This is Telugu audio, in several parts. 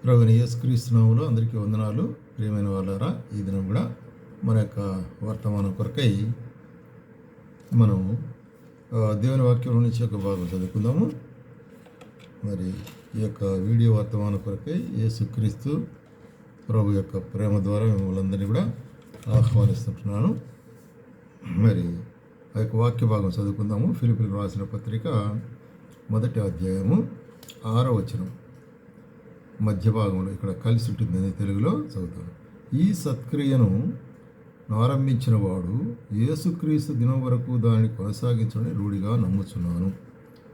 ప్రభువైన యేసుక్రీస్తు నామములో అందరికీ వందనాలు. ప్రియమైన వాళ్ళారా, ఈ దినం కూడా మన యొక్క వర్తమానం కొరకై మనం దేవుని వాక్యం నుంచి ఒక భాగం చదువుకుందాము. మరి ఈ యొక్క వీడియో వర్తమానం కొరకై యేసుక్రీస్తు ప్రభు యొక్క ప్రేమ ద్వారా మిమ్మల్ని కూడా ఆహ్వానిస్తుంటున్నాను. మరి ఆ యొక్క వాక్య భాగం చదువుకుందాము. ఫిలిప్పీలకు రాసిన పత్రిక 1వ అధ్యాయము 6వ వచనం మధ్య భాగంలో ఇక్కడ కలిసి ఉంటుందని తెలుగులో చదువుతాను. ఈ సత్క్రియను ఆరంభించిన వాడు యేసుక్రీస్తు దినం వరకు దానిని కొనసాగించని రూఢిగా నమ్ముచున్నాను.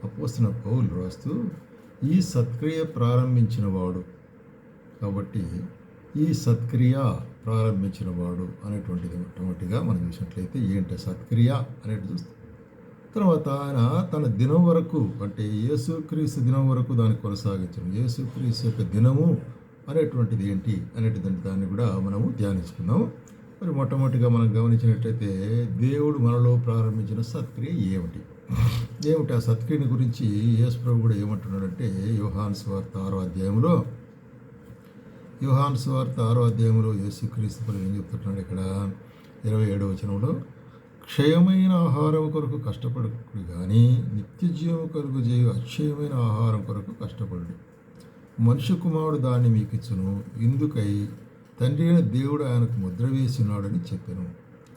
అపోస్తలుడైన పౌలు రాస్తూ ఈ సత్క్రియ ప్రారంభించిన వాడు, కాబట్టి ఈ సత్క్రియ ప్రారంభించిన వాడు అనేటువంటిది మొట్టమొదటిగా మనం చూసినట్లయితే ఏంటి సత్క్రియ అనేది చూస్తాం. తర్వాత ఆయన తన దినం వరకు, అంటే యేసుక్రీస్తు దినం వరకు దాన్ని కొనసాగించడం. యేసుక్రీస్తు యొక్క దినము అనేటువంటిది ఏంటి అనేటువంటి దాన్ని కూడా మనము ధ్యానించుకున్నాము. మరి మొట్టమొదటిగా మనం గమనించినట్లయితే దేవుడు మనలో ప్రారంభించిన సత్క్రియ ఏమిటి ఆ సత్క్రియని గురించి యేసు ప్రభు కూడా ఏమంటున్నాడంటే యోహాను సువార్త 6వ అధ్యాయంలో యేసుక్రీస్తు ప్రభు ఏం చెప్తున్నాడు ఇక్కడ 27వ వచనంలో, క్షయమైన ఆహారం కొరకు కష్టపడకుడు కానీ నిత్య జీవం కొరకు చేయు అక్షయమైన ఆహారం కొరకు కష్టపడు. మనుష్య కుమారుడు దాన్ని మీకు ఇచ్చును, ఇందుకై తండ్రి అయిన దేవుడు ఆయనకు ముద్ర వేసినాడని చెప్పాను.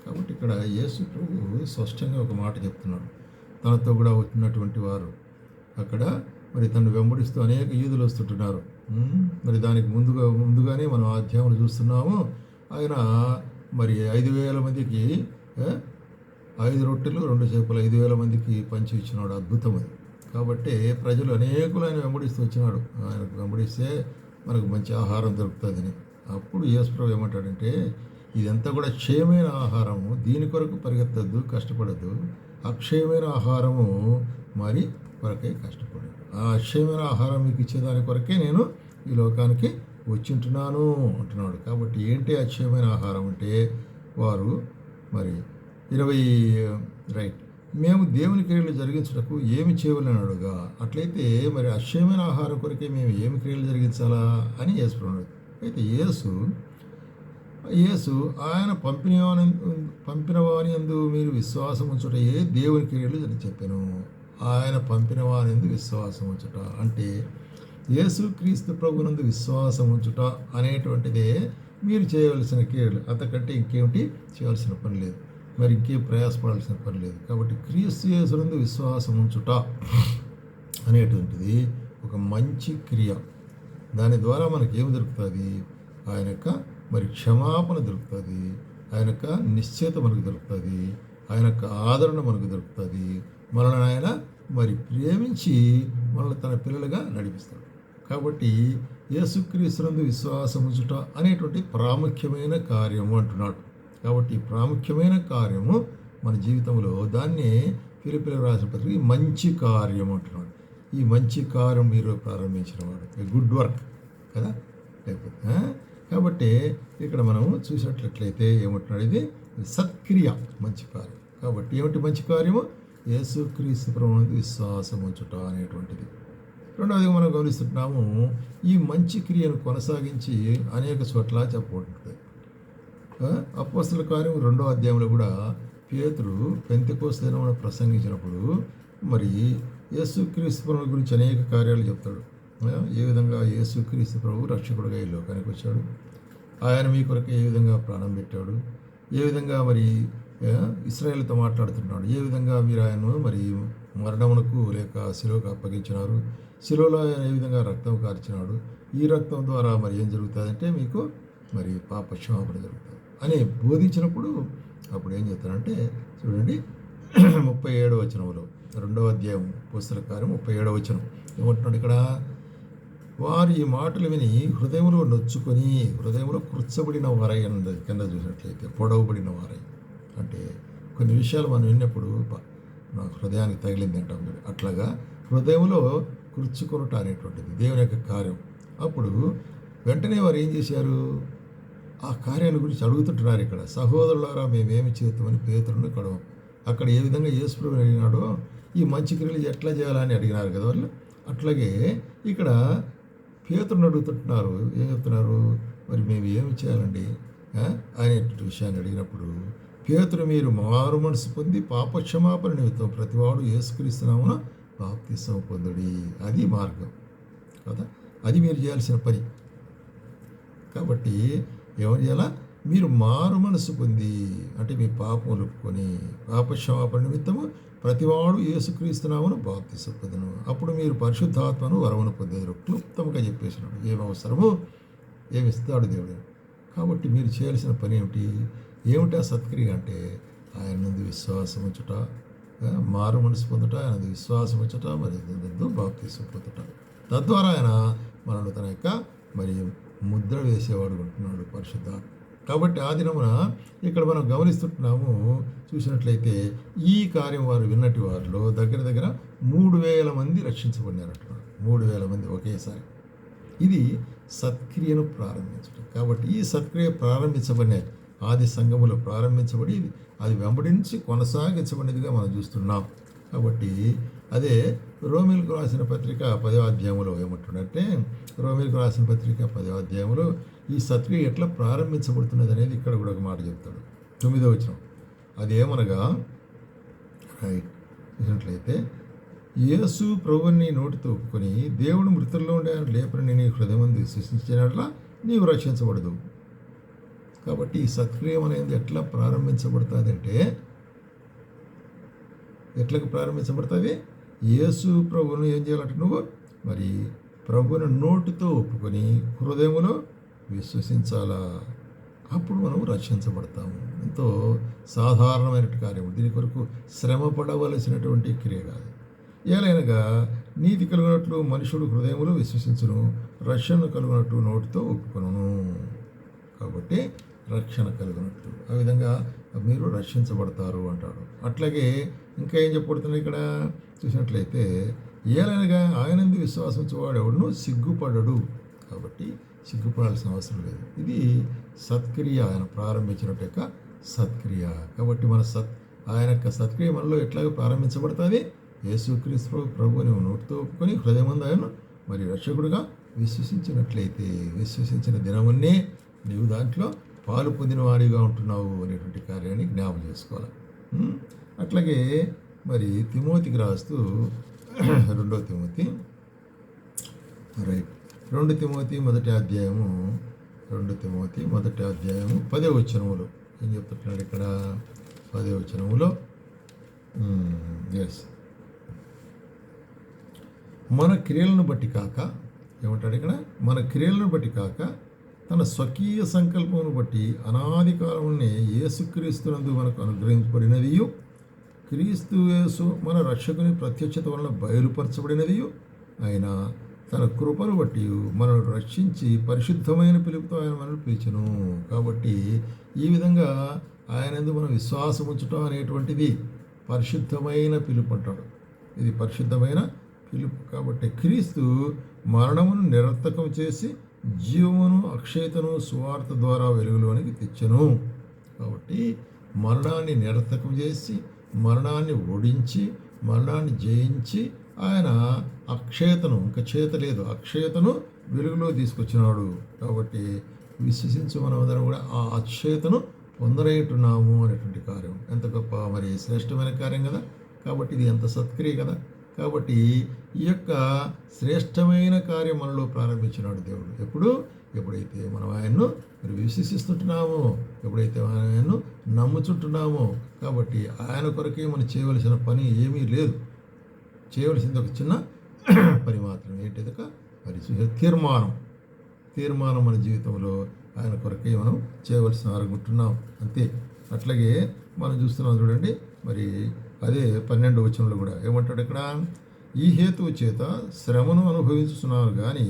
కాబట్టి ఇక్కడ యేసు ప్రభు స్పష్టంగా ఒక మాట చెప్తున్నాడు. తనతో కూడా వచ్చినటువంటి వారు అక్కడ మరి తను వెంబడిస్తూ అనేక యూదులు వస్తుంటున్నారు. మరి దానికి ముందుగానే మనం ఆ అధ్యాయంలో చూస్తున్నాము. ఆయన మరి 5,000 మందికి 5 రొట్టెలు 2 చేపలు 5,000 మందికి పంచి ఇచ్చినాడు. అద్భుతం అది. కాబట్టి ప్రజలు అనేకులు ఆయన వెంబడిస్తూ వచ్చినాడు. ఆయనకు వెంబడిస్తే మనకు మంచి ఆహారం దొరుకుతుందని. అప్పుడు యేసు ప్రభు ఏమంటాడంటే, ఇదంతా కూడా క్షయమైన ఆహారము, దీని కొరకు పరిగెత్తద్దు, కష్టపడద్దు. అక్షయమైన ఆహారము మరి కొరకే కష్టపడదు. ఆ అక్షయమైన ఆహారం మీకు ఇచ్చేదాని కొరకే నేను ఈ లోకానికి వచ్చింటున్నాను అంటున్నాడు. కాబట్టి ఏంటి అక్షయమైన ఆహారం అంటే, వారు మరి 20 మేము దేవుని క్రియలు జరిగించుటకు ఏమి చేయవలని అడుగా, అట్లయితే మరి అక్షయమైన ఆహారం కొరకే మేము ఏమి క్రియలు జరిగించాలా అని యేసు అన్నాడు. అయితే యేసు ఆయన పంపిన వాని యందు మీరు విశ్వాసం ఉంచుట దేవుని క్రియలు అని చెప్పాను. ఆయన పంపిన వాని యందు విశ్వాసం ఉంచుట అంటే యేసుక్రీస్తు ప్రభునందు విశ్వాసం ఉంచుట అనేటువంటిదే మీరు చేయవలసిన క్రియలు. అంతకంటే ఇంకేమిటి చేయాల్సిన పని లేదు, మరి ఇంకేం ప్రయాసపడాల్సిన పని లేదు. కాబట్టి క్రీస్తు యేసునందు విశ్వాసం ఉంచుట అనేటువంటిది ఒక మంచి క్రియ. దాని ద్వారా మనకి ఏమి దొరుకుతుంది? ఆయన యొక్క మరి క్షమాపణ దొరుకుతుంది, ఆయన యొక్క నిశ్చయత మనకు దొరుకుతుంది, ఆయన యొక్క ఆదరణ మనకు దొరుకుతుంది. మనల్ని ఆయన మరి ప్రేమించి మనల్ని తన పిల్లలుగా నడిపిస్తాడు. కాబట్టి యేసుక్రీస్తునందు విశ్వాసం ఉంచుట అనేటువంటి ప్రాముఖ్యమైన కార్యము అంటున్నాడు. కాబట్టి ఈ ప్రాముఖ్యమైన కార్యము మన జీవితంలో, దాన్ని ఫిలిప్పీలకు రాసిన పత్రిక మంచి కార్యం అంటున్నాడు. ఈ మంచి కార్యం మీరు ప్రారంభించిన వాడు, గుడ్ వర్క్ కదా. లేకపోతే కాబట్టి ఇక్కడ మనము చూసినట్లయితే ఏమంటున్నాడు, ఇది సత్క్రియ, మంచి కార్యం. కాబట్టి ఏమిటి మంచి కార్యము? యేసుక్రీస్తు ప్రభువునందు విశ్వాసం ఉంచుట అనేటువంటిది. రెండవదిగా మనం గమనిస్తున్నాము, ఈ మంచి క్రియను కొనసాగించి అనేక చోట్ల చెప్పబడుతుంది. అపోస్తలుల కార్యం 2వ అధ్యాయంలో కూడా పేతురు పెంతెకోస్తు దినమున ప్రసంగించినప్పుడు మరి యేసుక్రీస్తు ప్రభు గురించి అనేక కార్యాలు చెప్తాడు. ఏ విధంగా యేసుక్రీస్తు ప్రభు రక్షకుడుగా ఈ లోకానికి వచ్చాడు, ఆయన మీ కొరకు ఏ విధంగా ప్రాణం పెట్టాడు, ఏ విధంగా మరి ఇశ్రాయేలుతో మాట్లాడుతున్నాడు, ఏ విధంగా మీరు ఆయన్ను మరి మరణమునకు లేక శిలువకు అప్పగించినారు, శిలువలో ఆయన ఏ విధంగా రక్తం కార్చినాడు, ఈ రక్తం ద్వారా మరి ఏం జరుగుతుందంటే మీకు మరి పాప క్షమాపణ జరుగుతుంది అని బోధించినప్పుడు అప్పుడు ఏం చెప్తారంటే చూడండి 37వ వచనంలో 2వ అధ్యాయం అపోస్తలుల కార్యం 37వ వచనం ఏమంటున్నాడు ఇక్కడ, వారు ఈ మాటలు విని హృదయంలో నొచ్చుకొని హృదయంలో కృచ్చబడిన వారై అన్నది కింద చూసినట్లయితే పొడవబడిన వారై. అంటే కొన్ని విషయాలు మనం విన్నప్పుడు నా హృదయానికి తగిలింది అంటాం. అట్లాగా హృదయంలో కృచ్చుకొనుట అనేటువంటిది దేవుని యొక్క కార్యం. అప్పుడు వెంటనే వారు ఏం చేశారు? ఆ కార్యాల గురించి అడుగుతుంటున్నారు. ఇక్కడ సహోదరులారా మేమేమి చేస్తామని పేతురుని అక్కడ ఏ విధంగా యేసు ప్రభువుని అడిగినాడో ఈ మంచి క్రియలు ఎట్లా చేయాలని అడిగినారు కదా వాళ్ళు. అట్లాగే ఇక్కడ పేతురుని అడుగుతుంటున్నారు, ఏం చెప్తున్నారు, మరి మేము ఏమి చేయాలండి అనేటువంటి విషయాన్ని అడిగినప్పుడు, పేతురు మీరు మారు మనసు పొంది పాపక్షమాపణ నిమిత్తం ప్రతివాడు యేసుక్రీస్తునామమున బాప్తిస్మము పొందుడి. అది మార్గం కదా, అది మీరు చేయాల్సిన పని. కాబట్టి ఏమని చేయాలా, మీరు మారు మనసు పొంది అంటే మీ పాపములు ఒప్పుకొని పాపక్షమాపణ నిమిత్తము ప్రతివాడు యేసుక్రీస్తునామమున బాప్తిస్మము పొందును, అప్పుడు మీరు పరిశుద్ధాత్మను వరమును పొందేరు. క్లుప్తంగా చెప్పేసినాడు ఏమి అవసరమో ఏమి ఇస్తాడు దేవుడు. కాబట్టి మీరు చేయాల్సిన పని ఏమిటి ఆ సత్క్రియ అంటే ఆయన నుండి విశ్వాసం ఉంచుట, మారు మనసు పొందుట, ఆయన విశ్వాసం ఉంచుట, మరి బాప్తిస్మము పొందుట. తద్వారా ఆయన మనల్ని తన యొక్క మరి ముద్ర వేసేవాడు ఉంటున్నాడు పరిశుద్ధాత్మ. కాబట్టి ఆ దినమున ఇక్కడ మనం గమనిస్తుంటున్నాము, చూసినట్లయితే ఈ కార్యం వారు విన్నటి వారిలో దగ్గర దగ్గర 3,000 మంది రక్షించబడినారంటున్నారు. 3,000 మంది ఒకేసారి. ఇది సత్క్రియను ప్రారంభించడం. కాబట్టి ఈ సత్క్రియ ప్రారంభించబడినాయి, ఆది సంఘములో ప్రారంభించబడి అది వెంబడించి కొనసాగించబడినదిగా మనం చూస్తున్నాం. కాబట్టి అదే రోమీలకు రాసిన పత్రిక 10వ అధ్యాయంలో ఏమంటుందంటే, రోమీలకు రాసిన పత్రిక 10వ అధ్యాయంలో ఈ సత్క్రియ ఎట్లా ప్రారంభించబడుతున్నది అనేది ఇక్కడ కూడా ఒక మాట చెప్తాడు. 9వ వచనం అదేమనగా రైట్ చూసినట్లయితే, యేసు ప్రభువుని నోటితో ఒప్పుకొని దేవుడు మృతుల్లో ఉండే ఆయన లేపని నీ హృదయం విశ్వసించినట్లా నీవు రక్షించబడదు. కాబట్టి ఈ సత్క్రియం అనేది ఎట్లా ప్రారంభించబడుతుంది అంటే, ఎట్లకు ప్రారంభించబడుతుంది, యేసు ప్రభువును ఏం చేయాలంటే నువ్వు మరి ప్రభువుని నోటితో ఒప్పుకొని హృదయములో విశ్వసించాలా, అప్పుడు మనం రక్షించబడతాము. ఎంతో సాధారణమైన కార్యం, దీని కొరకు శ్రమ పడవలసినటువంటి క్రియ కాదు. ఏలైనగా నీతి కలుగునట్లు మనుషుడు హృదయములో విశ్వసించును, రక్షణ కలుగునట్టు నోటితో ఒప్పుకొనును. కాబట్టి రక్షణ కలుగునట్లు ఆ విధంగా మీరు రక్షించబడతారు అంటాడు. అట్లాగే ఇంకా ఏం చెప్పబడుతుంది ఇక్కడ చూసినట్లయితే, ఏలైనగా ఆయనందు విశ్వాసం ఉంచువాడు ఎవడును సిగ్గుపడడు. కాబట్టి సిగ్గుపడాల్సిన అవసరం లేదు. ఇది సత్క్రియ, ఆయన ప్రారంభించినట్టు యొక్క సత్క్రియ. కాబట్టి మన ఆయన యొక్క సత్క్రియ మనలో ఎట్లాగో ప్రారంభించబడుతుంది, యేసుక్రీస్తు ప్రభువుని నోటితో ఒప్పుకొని హృదయమందు ఆయన మరి రక్షకుడుగా విశ్వసించినట్లయితే, విశ్వసించిన దినమున్నే నీవు దాంట్లో పాలు పొందిన వాడిగా ఉంటున్నావు అనేటువంటి కార్యాన్ని జ్ఞాపకం చేసుకోవాలి. అట్లాగే మరి తిమోతికి రాస్తూ 2వ తిమోతి రైట్ 2 తిమోతి మొదటి అధ్యాయము 10వ వచనములో ఏం చెప్తున్నాడు ఇక్కడ, 10వ వచనములో ఎస్ మన క్రియలను బట్టి కాక ఏమంటాడు ఇక్కడ, మన క్రియలను బట్టి కాక తన స్వకీయ సంకల్పమును బట్టి అనాది కాలమునే యేసుక్రీస్తునందు మనకు అనుగ్రహించబడినదియు, క్రీస్తు యేసు మన రక్షకుని ప్రత్యక్షత వలన బయలుపరచబడినదియు, ఆయన తన కృపను బట్టి మనల్ని రక్షించి పరిశుద్ధమైన పిలుపుతో ఆయన మనల్ని పిలిచెను. కాబట్టి ఈ విధంగా ఆయనందు మనం విశ్వాసం ఉంచటం అనేటువంటిది పరిశుద్ధమైన పిలుపు అంటాడు. ఇది పరిశుద్ధమైన పిలుపు. కాబట్టి క్రీస్తు మరణమును నిరర్థకం చేసి జీవమును అక్షయతను సువార్త ద్వారా వెలుగులోనికి తెచ్చెను. కాబట్టి మరణాన్ని నిరర్థకం చేసి, మరణాన్ని ఓడించి, మరణాన్ని జయించి ఆయన అక్షయతను, ఇంకా చేత లేదు, అక్షయతను వెలుగులో తీసుకొచ్చినాడు. కాబట్టి విశ్వసించి మనమందరం కూడా ఆ అక్షయతను పొందరేటున్నాము అనేటువంటి కార్యం ఎంత గొప్ప మరి శ్రేష్టమైన కార్యం కదా. కాబట్టి ఇది ఎంత సత్క్రియ కదా. కాబట్టి ఈ యొక్క శ్రేష్టమైన కార్యం మనలో ప్రారంభించినాడు దేవుడు. ఎప్పుడైతే మనం ఆయన్ను మరి విశ్వసిస్తుంటున్నామో, ఎప్పుడైతే ఆయన్ను నమ్ముచుంటున్నామో, కాబట్టి ఆయన కొరకే మనం చేయవలసిన పని ఏమీ లేదు. చేయవలసింది ఒక చిన్న పని మాత్రం, ఏంటిది మరి తీర్మానం మన జీవితంలో ఆయన కొరకే మనం చేయవలసిన అనుకుంటున్నాం అంతే. అట్లాగే మనం చూస్తున్నాం చూడండి, మరి అదే 12వ వచనంలో కూడా ఏమంటాడు ఇక్కడ, ఈ హేతువు చేత శ్రమను అనుభవిస్తున్నాను కానీ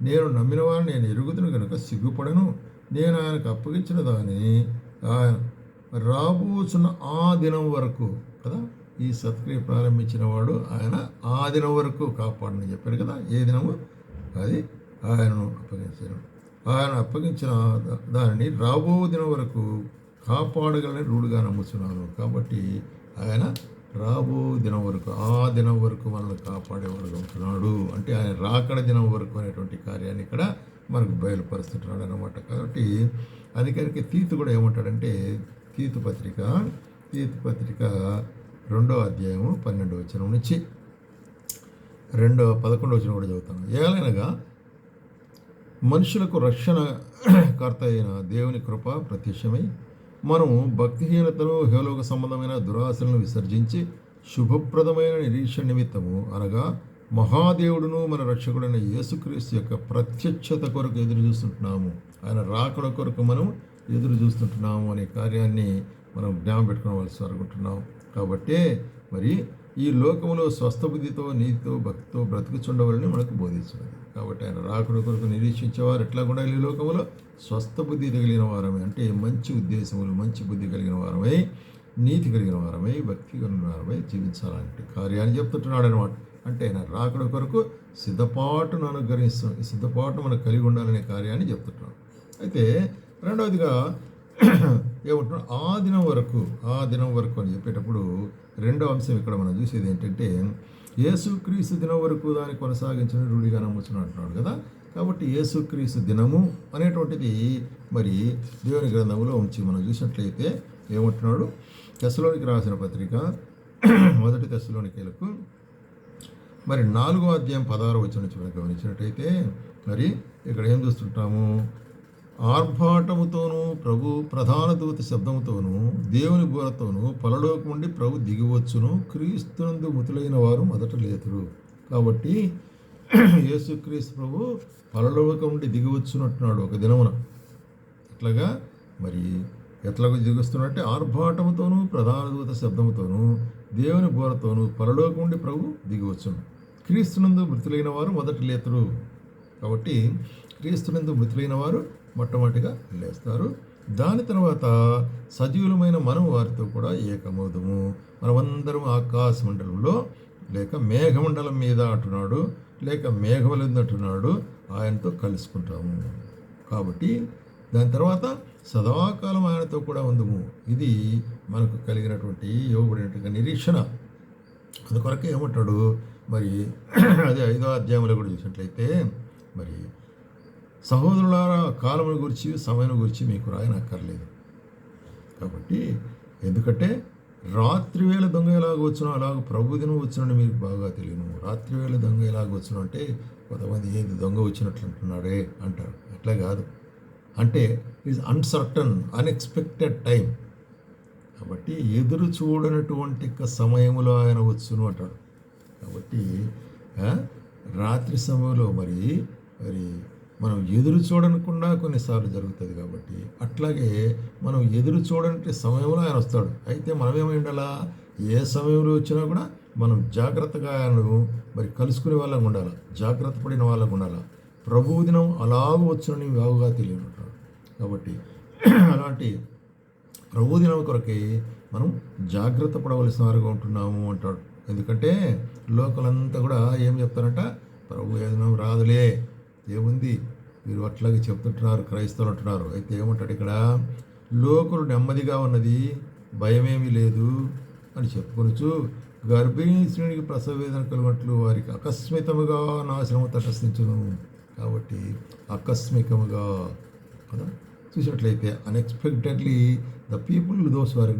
నేను నమ్మిన వారిని నేను ఎరుగుదును కనుక సిగ్గుపడను. నేను ఆయనకు అప్పగించిన దానిని ఆయన రాబోచున్న ఆ దినం వరకు కదా, ఈ సత్క్రియ ప్రారంభించిన వాడు ఆయన ఆ దినం వరకు కాపాడని చెప్పాడు కదా. ఏ దినము అది ఆయనను అప్పగించారు. ఆయన అప్పగించిన దానిని రాబో దినం వరకు కాపాడగలని రూఢిగా నమ్ముతున్నాను. కాబట్టి ఆయన రాబో దినం వరకు, ఆ దినం వరకు మనల్ని కాపాడేవాడుగా ఉంటున్నాడు. అంటే ఆయన రాకడ దినం వరకు అనేటువంటి కార్యాన్ని ఇక్కడ మనకు బయలుపరుస్తుంటున్నాడు అన్నమాట. కాబట్టి అందుకనికి తీతు కూడా ఏమంటాడంటే, తీతు పత్రిక 2వ అధ్యాయము 12వ వచనం నుంచి 11వ వచనం కూడా చదువుతాను. ఏలైనగా మనుషులకు రక్షణ కర్త అయిన దేవుని కృప ప్రత్యక్షమై మనము భక్తిహీనతను, హేలోక సంబంధమైన దురాశలను విసర్జించి శుభప్రదమైన నిరీక్షణ నిమిత్తము అనగా మహాదేవుడును మన రక్షకుడైన యేసుక్రీస్తు యొక్క ప్రత్యక్షత కొరకు ఎదురు చూస్తుంటున్నాము. ఆయన రాకడ కొరకు మనం ఎదురు చూస్తుంటున్నాము అనే కార్యాన్ని మనం జ్ఞాపకం పెట్టుకోవాల్సి అనుకుంటున్నాం. కాబట్టి మరి ఈ లోకములో స్వస్థబుద్ధితో, నీతితో, భక్తితో బ్రతుకుచుండవాలని మనకు బోధిస్తున్నది. కాబట్టి ఆయన రాకడ కొరకు నిరీక్షించేవారు ఎట్లా కూడా ఈ లోకములో స్వస్థబుద్ధి కలిగిన వారమే, అంటే మంచి ఉద్దేశములు, మంచి బుద్ధి కలిగిన వారమై, నీతి కలిగిన వారమై, భక్తి కలిగిన వారమై జీవించాలంటే కార్యాన్ని చెప్తుంటున్నాడు అనమాట. అంటే ఆయన రాకడ కొరకు సిద్ధపాటును అనుగ్రహిస్తాం, ఈ సిద్ధపాటు మనకు కలిగి ఉండాలనే కార్యాన్ని చెప్తుంటున్నాడు. అయితే రెండవదిగా ఏమంటున్నాడు, ఆ దినం వరకు అని చెప్పేటప్పుడు రెండో అంశం ఇక్కడ మనం చూసేది ఏంటంటే, యేసుక్రీస్తు దినం వరకు దాన్ని కొనసాగించిన రూఢిగా నమ్ముతున్నాడు అంటున్నాడు కదా. కాబట్టి యేసుక్రీస్తు దినము అనేటువంటిది మరి దేవుని గ్రంథంలో ఉంచి మనం చూసినట్లయితే ఏమంటున్నాడు, తెస్సలోనికి రాసిన పత్రిక 1 తెస్సలోనికీయులకు మరి 4వ అధ్యాయం 16వ వచనం నుంచి మనం గమనించినట్టయితే మరి ఇక్కడ ఏం చూస్తుంటాము, ఆర్భాటముతోనూ ప్రభు ప్రధాన దూత శబ్దముతోనూ దేవుని బూరతోనూ పరలోకం నుండి ప్రభు దిగివచ్చును, క్రీస్తునందు మృతులైన వారు మొదట లేతురు. కాబట్టి యేసుక్రీస్తు ప్రభు పరలోకం నుండి దిగివచ్చునంటున్నాడు ఒక దినమున. ఎట్లాగా మరి ఎట్లాగో దిగుస్తున్నట్టే ఆర్భాటముతోనూ ప్రధాన దూత శబ్దముతోనూ దేవుని బూరతోనూ పరలోకం నుండి ప్రభు దిగివచ్చును, క్రీస్తునందు మృతులైన వారు మొదట లేతురు. కాబట్టి క్రీస్తునందు మృతులైన వారు మొట్టమొదటిగా లేస్తారు. దాని తర్వాత సజీవులమైన మనం వారితో కూడా ఏకమవుదము, మనమందరం ఆకాశ మండలంలో లేక మేఘమండలం మీద అంటున్నాడు, లేక మేఘములందు అంటున్నాడు, ఆయనతో కలుసుకుంటాము. కాబట్టి దాని తర్వాత సదాకాలం ఆయనతో కూడా ఉందము. ఇది మనకు కలిగినటువంటి ఇవ్వబడినటువంటి నిరీక్షణ. అందుకొరకే ఏమంటాడు మరి అదే 5వ అధ్యాయంలో కూడా చూసినట్లయితే, మరి సహోదరులారా కాలమును గురించి సమయం గురించి మీకు రాయనక్కర్లేదు. కాబట్టి ఎందుకంటే రాత్రివేళ దొంగ ఎలాగ వచ్చునో అలాగ ప్రభు దినం వచ్చినని మీకు బాగా తెలియను. రాత్రివేళ దొంగ ఎలాగ వచ్చును అంటే కొంతమంది ఏది దొంగ వచ్చినట్లు అంటున్నాడే అంటారు. అట్లా కాదు, అంటే ఈజ్ అన్సర్టన్, అన్ఎక్స్పెక్టెడ్ టైం. కాబట్టి ఎదురు చూడనటువంటి సమయంలో ఆయన వచ్చును అంటాడు. కాబట్టి రాత్రి సమయంలో మరి మనం ఎదురు చూడనకుండా కొన్నిసార్లు జరుగుతుంది. కాబట్టి అట్లాగే మనం ఎదురు చూడని సమయంలో ఆయన వస్తాడు. అయితే మనమేమై ఉండాలా, ఏ సమయంలో వచ్చినా కూడా మనం జాగ్రత్తగా ఆయనను మరి కలుసుకునే వాళ్ళకు ఉండాలి, జాగ్రత్త పడిన వాళ్ళకు ఉండాలి. ప్రభువు దినం అలాగ వచ్చునని బాగుగా తెలియనుంటాడు. కాబట్టి అలాంటి ప్రభు దినం కొరకే మనం జాగ్రత్త పడవలసిన వారుగా ఉంటున్నాము అంటాడు. ఎందుకంటే లోకలంతా కూడా ఏం చెప్తారంట, ప్రభు ఏ దినం రాదులే, ఏముంది వీరు అట్లాగే చెప్తుంటున్నారు, క్రైస్తవులు అంటున్నారు. అయితే ఏమంటాడు ఇక్కడ, లోకులు నెమ్మదిగా ఉన్నది, భయమేమీ లేదు అని చెప్పుకొనొచ్చు గర్భిణీ స్త్రీనికి ప్రసవ వేదన కలుగునట్లు వారికి ఆకస్మికముగా నాశనము తటస్థించును. కాబట్టి ఆకస్మికముగా కదా చూసినట్లయితే అన్ఎక్స్పెక్టెడ్లీ ద పీపుల్ దోస్ వారి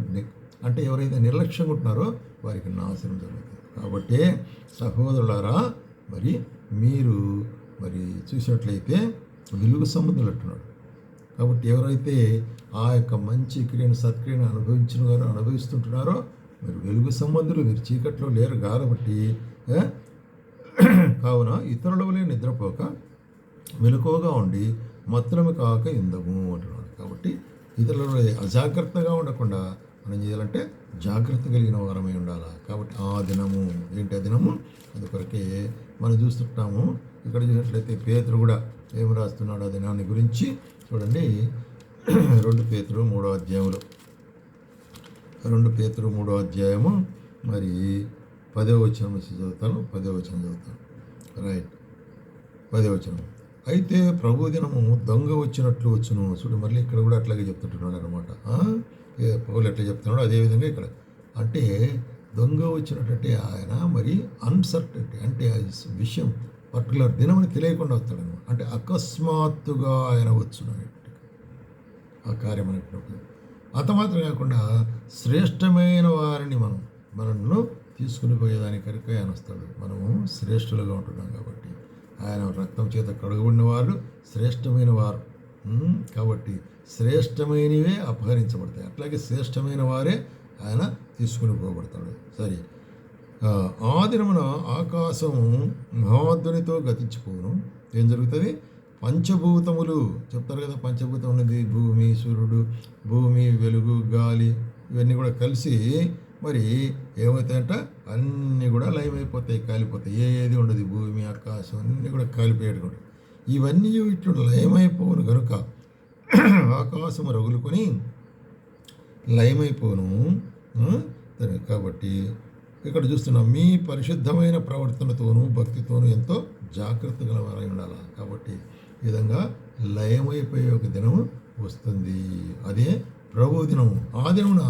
అంటే ఎవరైతే నిర్లక్ష్యంగా ఉంటున్నారో వారికి నాశనం జరుగుతుంది. కాబట్టి సహోదరులారా మరి మీరు మరి చూసినట్లయితే వెలుగు సంబంధులు అంటున్నాడు. కాబట్టి ఎవరైతే ఆ యొక్క మంచి క్రియను సత్క్రియను అనుభవిస్తుంటున్నారో మరి వెలుగు సంబంధులు, మీరు చీకట్లో లేరు కాబట్టి కావున ఇతరుల వలె నిద్రపోక మెలకువగా ఉండి మత్తులము కాక ఇందము అంటున్నాడు. కాబట్టి ఇతరుల అజాగ్రత్తగా ఉండకుండా మనం చేయాలంటే జాగ్రత్త కలిగిన వారమై ఉండాలి. కాబట్టి ఆ దినము ఏంటి, ఆ దినము అందుకొరకే మనం చూస్తుంటాము. ఇక్కడ చూసినట్లయితే పేతురు కూడా ఏం రాస్తున్నాడు ఆ దినాన్ని గురించి చూడండి. 2 పేతురు 3వ అధ్యాయంలో 2 పేతురు 3వ అధ్యాయము మరి 10వ వచనం నుంచి చదువుతాను. 10వ వచనం చదువుతాను. రైట్, 10వ వచనం. అయితే ప్రభు దినము దొంగ వచ్చినట్లు వచ్చును. చూడు మళ్ళీ ఇక్కడ కూడా అట్లాగే చెప్తుంటున్నాడు అనమాట. పౌలు ఎట్లా చెప్తున్నాడు అదేవిధంగా ఇక్కడ. అంటే దొంగ వచ్చినట్టే ఆయన మరి అన్సర్టనిటీ అంటే ఆ విషయం పర్టికులర్ దినమని తెలియకుండా వస్తాడనమాట. అంటే అకస్మాత్తుగా ఆయన వచ్చునని ఆ కార్యం అనేటప్పుడు అంత మాత్రం కాకుండా శ్రేష్టమైన వారిని మనల్ని తీసుకుని పోయేదాని కనుక ఆయన వస్తాడు. మనము శ్రేష్ఠులుగా ఉంటున్నాం కాబట్టి ఆయన రక్తం చేత కడుగబడిన వారు శ్రేష్టమైన వారు కాబట్టి శ్రేష్టమైనవే అపహరించబడతాయి. అట్లాగే శ్రేష్టమైన వారే ఆయన తీసుకుని పోబడతాడు. సరే, ఆ దినమున ఆకాశం మహాధ్వనితో గతించిపోను. ఏం జరుగుతుంది? పంచభూతములు చెప్తారు కదా, పంచభూతం ఉన్నది భూమి, సూర్యుడు, భూమి, వెలుగు, గాలి ఇవన్నీ కూడా కలిసి మరి ఏమవుతాయంట? అన్నీ కూడా లయమైపోతాయి, కాలిపోతాయి. ఏది ఉండదు, భూమి ఆకాశం అన్నీ కూడా కాలిపోయేది. ఇవన్నీ ఇట్లు లయమైపోను కనుక ఆకాశం రగులుకొని లయమైపోను. కాబట్టి ఇక్కడ చూస్తున్నాం, మీ పరిశుద్ధమైన ప్రవర్తనతోనూ భక్తితోనూ ఎంతో జాగ్రత్త గలవారై ఉండాలి. కాబట్టి ఈ విధంగా లయమైపోయే ఒక దినం వస్తుంది, అదే ప్రభు దినము. ఆ దినమున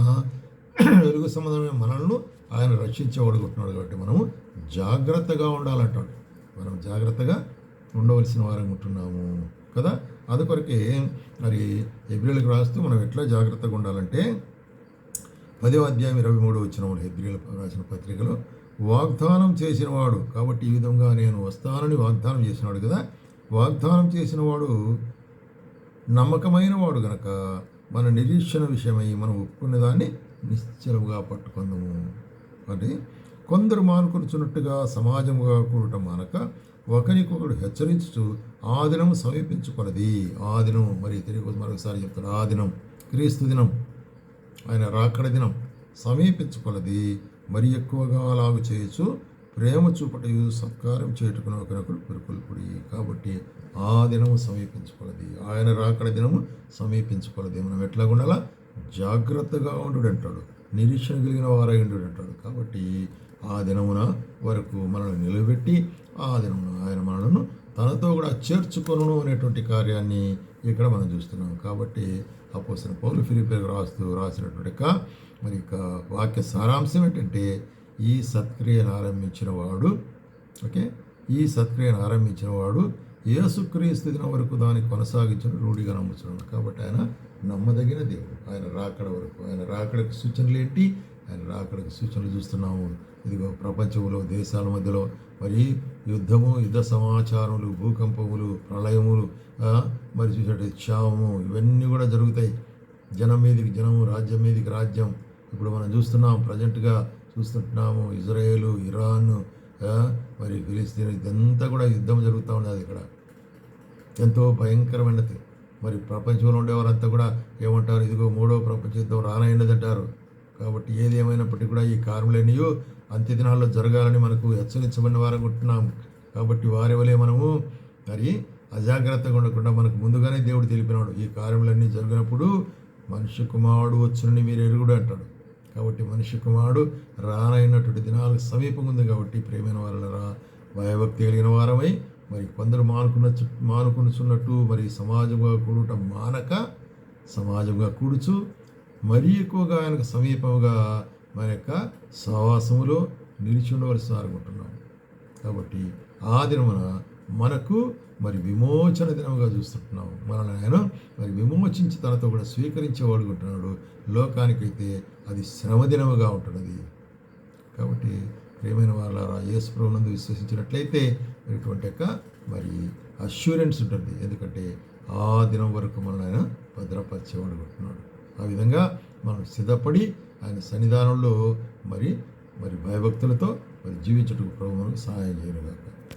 వెలుగు సంబంధమైన మనల్ని ఆయన రక్షించబడుకుంటున్నాడు. కాబట్టి మనము జాగ్రత్తగా ఉండాలంటాడు. మనం జాగ్రత్తగా ఉండవలసిన వారం ఉంటున్నాము కదా. అందుకొరకే మరి హెబ్రీయులకు రాస్తూ మనం ఎట్లా జాగ్రత్తగా ఉండాలంటే 10వ అధ్యాయం 23 వచ్చిన హెబ్రీయులకు రాసిన పత్రికలో వాగ్దానం చేసినవాడు, కాబట్టి ఈ విధంగా నేను వస్తానని వాగ్దానం చేసినాడు కదా. వాగ్దానం చేసినవాడు నమ్మకమైన వాడు గనక మన నిరీక్షణ విషయమై మనం ఒప్పుకునే దాన్ని నిశ్చలముగా పట్టుకుందాము. అంటే కొందరు మానుకొనుచున్నట్టుగా సమాజముగా కూడటం మానక ఒకరికొకడు హెచ్చరించుచు ఆ దినం సమీపించుకొన్నది. ఆ దినం మరి తిరిగి మరొకసారి చెప్తాడు, ఆ దినం క్రీస్తు దినం, ఆయన రాకడ దినం సమీపించుకొన్నది. మరి ఎక్కువగా అలాగ చేయొచ్చు ప్రేమ చూపటయు సత్కారం చేటుకుని ఒకరినొకరు పురుకొల్పుడి. కాబట్టి ఆ దినము సమీపించుకొన్నది, ఆయన రాకడ దినము సమీపించుకొన్నది. మనం ఎట్లా ఉండాలా? జాగ్రత్తగా ఉండు అంటాడు, నిరీక్షణ కలిగిన వారై ఉండు అంటాడు. కాబట్టి ఆ దినమున వరకు మనల్ని నిలబెట్టి ఆ దినమున ఆయన మనలను తనతో కూడా చేర్చుకొనును అనేటువంటి కార్యాన్ని ఇక్కడ మనం చూస్తున్నాం. కాబట్టి అపోస్తలుడైన పౌలు ఫిలిప్పీయులకు రాసినటువంటి మరి వాక్య సారాంశం ఏంటంటే, ఈ సత్క్రియను ఆరంభించిన వాడు యేసుక్రీస్తు దినం వరకు దాన్ని కొనసాగించిన రూఢిగా నమ్ముతున్నాడు. కాబట్టి ఆయన నమ్మదగిన దేవుడు. ఆయన రాకడ వరకు, ఆయన రాకడకు సూచనలు ఏంటి? ఆయన రాకడకు సూచనలు చూస్తున్నాము. ఇదిగో ప్రపంచంలో దేశాల మధ్యలో మరి యుద్ధము, యుద్ధ సమాచారములు, భూకంపములు, ప్రళయములు, మరి చూసినట్టు క్షామము, ఇవన్నీ కూడా జరుగుతాయి. జనం మీదకి జనము, రాజ్యం మీదకి రాజ్యం. ఇప్పుడు మనం ప్రజెంట్గా చూస్తుంటున్నాము. ఇజ్రాయేలు, ఇరాన్, మరి ఫిలిస్తీన్, ఇదంతా కూడా యుద్ధం జరుగుతూ ఉన్నది. ఇక్కడ ఎంతో భయంకరమైనది. మరి ప్రపంచంలో ఉండేవారంతా కూడా ఏమంటారు? ఇదిగో 3వ ప్రపంచ యుద్ధం రానైనదంటారు. కాబట్టి ఏది ఏమైనప్పటికీ కూడా ఈ కార్యములన్నీ అంత్య దినాల్లో జరగాలని మనకు హెచ్చరించబడిన వారు ఉంటున్నాం. కాబట్టి వారి వలె మనము మరి అజాగ్రత్తగా ఉండకుండా మనకు ముందుగానే దేవుడు తెలిపినాడు, ఈ కార్యములన్నీ జరిగినప్పుడు మనుష్య కుమారుడు వచ్చునని మీరు ఎరుగుడు అంటాడు. కాబట్టి మనుష్య కుమారుడు రానైనటువంటి దినాలకు సమీపం ఉంది. కాబట్టి ప్రేమైన వారలరా, భయభక్తి కలిగిన వారమై మరి కొందరు మానుకున్నట్టు మరి సమాజంగా కూడుచు మరీ ఎక్కువగా ఆయనకు సమీపంగా మన యొక్క సహవాసములో నిలిచి ఉండవలసి అనుకుంటున్నాం. కాబట్టి ఆ దినమున మనకు మరి విమోచన దినముగా చూస్తుంటున్నాము. మనల్ని ఆయన మరి విమోచించి తనతో కూడా స్వీకరించేవాడుకుంటున్నాడు. లోకానికైతే అది శ్రమ దినముగా ఉంటున్నది. కాబట్టి ప్రియమైన వారలారా, యేసు ప్రభువునందు విశ్వసించినట్లయితే ఇటువంటి యొక్క మరి అష్యూరెన్స్ ఉంటుంది. ఎందుకంటే ఆ దినం వరకు మనల్ని ఆయన భద్రపరిచేవాడుకుంటున్నాడు. ఆ విధంగా మనం సిద్ధపడి ఆయన సన్నిధానంలో మరి భయభక్తులతో మరి జీవించుటకు ప్రభువు మనకు సహాయం చేయనుగాక.